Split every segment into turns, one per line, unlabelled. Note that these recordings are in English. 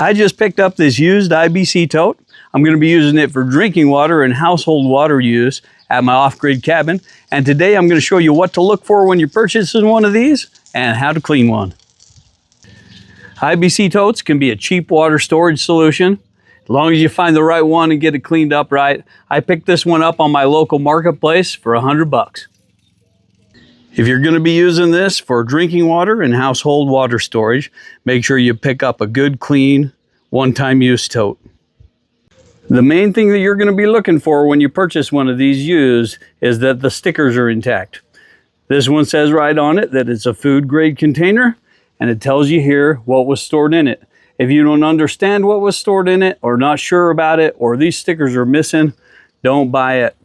I just picked up this used IBC tote. I'm going to be using it for drinking water and household water use at my off-grid cabin. And today I'm going to show you what to look for when you're purchasing one of these and how to clean one. IBC totes can be a cheap water storage solution as long as you find the right one and get it cleaned up right. I picked this one up on my local marketplace for $100. If you're going to be using this for drinking water and household water storage, make sure you pick up a good, clean, one-time use tote. The main thing that you're going to be looking for when you purchase one of these used is that the stickers are intact. This one says right on it that it's a food grade container, and it tells you here what was stored in it. If you don't understand what was stored in it or not sure about it or these stickers are missing, don't buy it.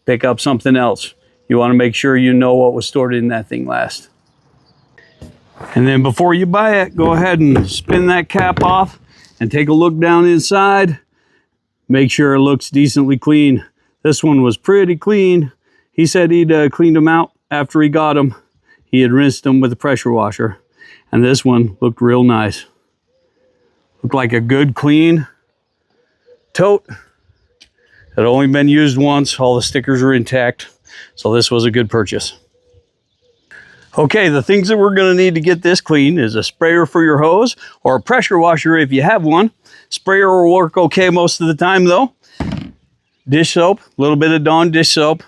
Pick up something else. You want to make sure you know what was stored in that thing last. And then before you buy it, go ahead and spin that cap off and take a look down inside. Make sure it looks decently clean. This one was pretty clean. He said he'd cleaned them out after he got them. He had rinsed them with a pressure washer. And this one looked real nice. Looked like a good, clean tote. It had only been used once. All the stickers are intact. So this was a good purchase. Okay, the things that we're going to need to get this clean is a sprayer for your hose or a pressure washer if you have one. Sprayer will work okay most of the time though. Dish soap, a little bit of Dawn dish soap.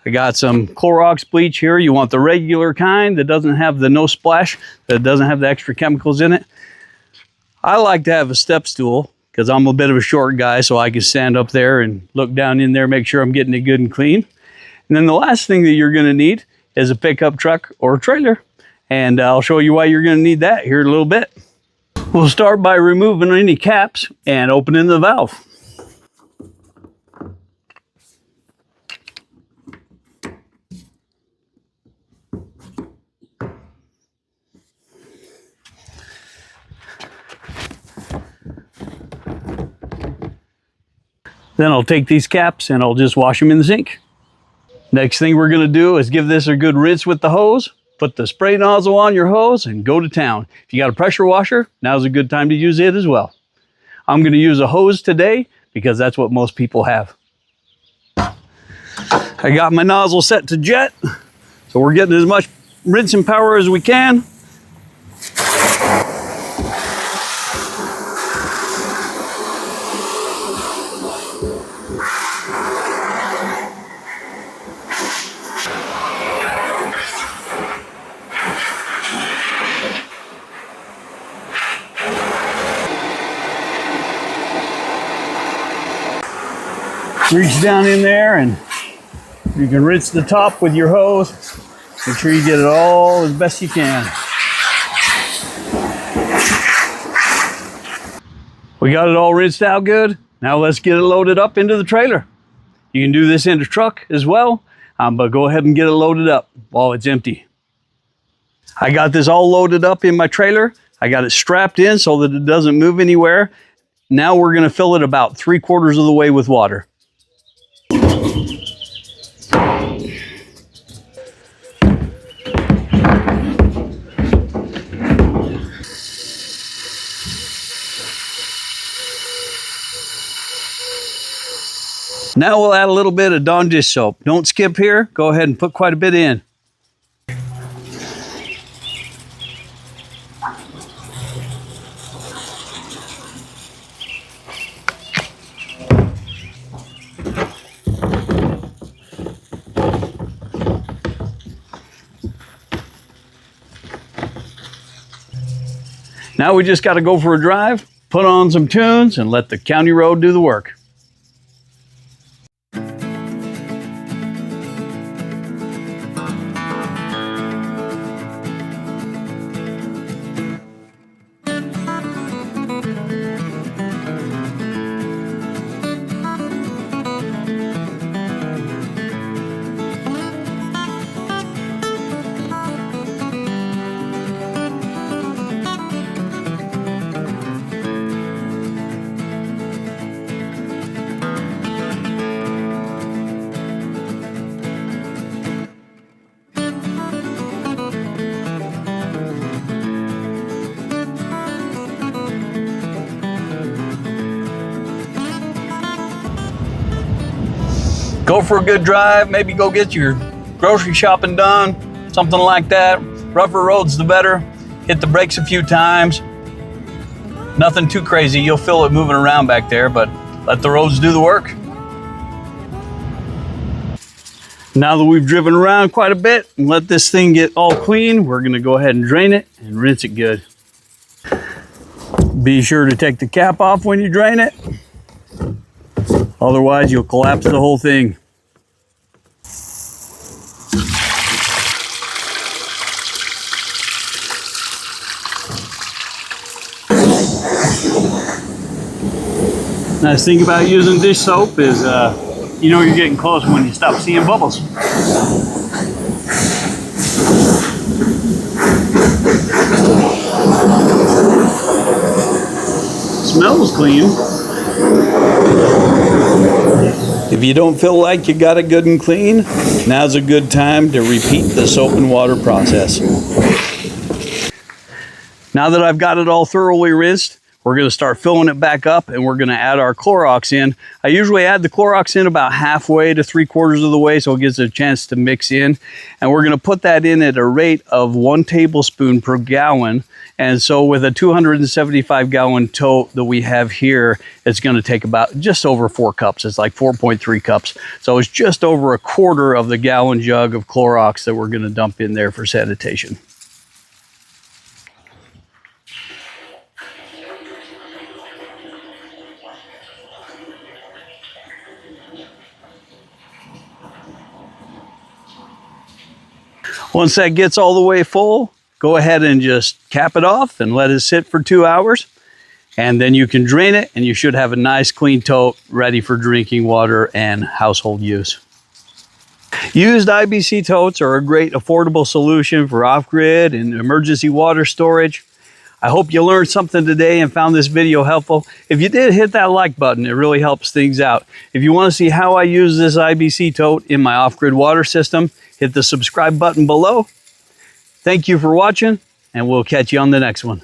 I got some Clorox bleach here. You want the regular kind that doesn't have the no splash, that doesn't have the extra chemicals in it. I like to have a step stool because I'm a bit of a short guy, so I can stand up there and look down in there, make sure I'm getting it good and clean. And then the last thing that you're going to need is a pickup truck or a trailer. And I'll show you why you're going to need that here in a little bit. We'll start by removing any caps and opening the valve. Then I'll take these caps and I'll just wash them in the sink. Next thing we're going to do is give this a good rinse with the hose, put the spray nozzle on your hose and go to town. If you got a pressure washer, now's a good time to use it as well. I'm going to use a hose today because that's what most people have. I got my nozzle set to jet, so we're getting as much rinsing power as we can. Reach down in there and you can rinse the top with your hose. Make sure you get it all as best you can. We got it all rinsed out good. Now let's get it loaded up into the trailer. You can do this in the truck as well, but go ahead and get it loaded up while it's empty. I got this all loaded up in my trailer. I got it strapped in so that it doesn't move anywhere. Now we're going to fill it about 3/4 of the way with water. Now we'll add a little bit of Dawn dish soap. Don't skip here. Go ahead and put quite a bit in. Now we just got to go for a drive, put on some tunes, and let the county road do the work. Go for a good drive, maybe go get your grocery shopping done, something like that. Rougher roads the better. Hit the brakes a few times. Nothing too crazy, you'll feel it moving around back there, but let the roads do the work. Now that we've driven around quite a bit and let this thing get all clean, we're gonna go ahead and drain it and rinse it good. Be sure to take the cap off when you drain it. Otherwise, you'll collapse the whole thing. Nice thing about using dish soap is you know you're getting close when you stop seeing bubbles. Smells clean. If you don't feel like you got it good and clean, now's a good time to repeat the soap and water process. Now that I've got it all thoroughly rinsed, we're going to start filling it back up and we're going to add our Clorox in. I usually add the Clorox in about halfway to 3/4 of the way so it gives it a chance to mix in. And we're going to put that in at a rate of 1 tablespoon per gallon. And so with a 275 gallon tote that we have here, it's going to take about just over 4 cups. It's like 4.3 cups. So it's just over 1/4 of the gallon jug of Clorox that we're going to dump in there for sanitation. Once that gets all the way full, go ahead and just cap it off and let it sit for 2 hours. And then you can drain it and you should have a nice clean tote ready for drinking water and household use. Used IBC totes are a great affordable solution for off-grid and emergency water storage. I hope you learned something today and found this video helpful. If you did, hit that like button. It really helps things out. If you want to see how I use this IBC tote in my off-grid water system, hit the subscribe button below. Thank you for watching, and we'll catch you on the next one.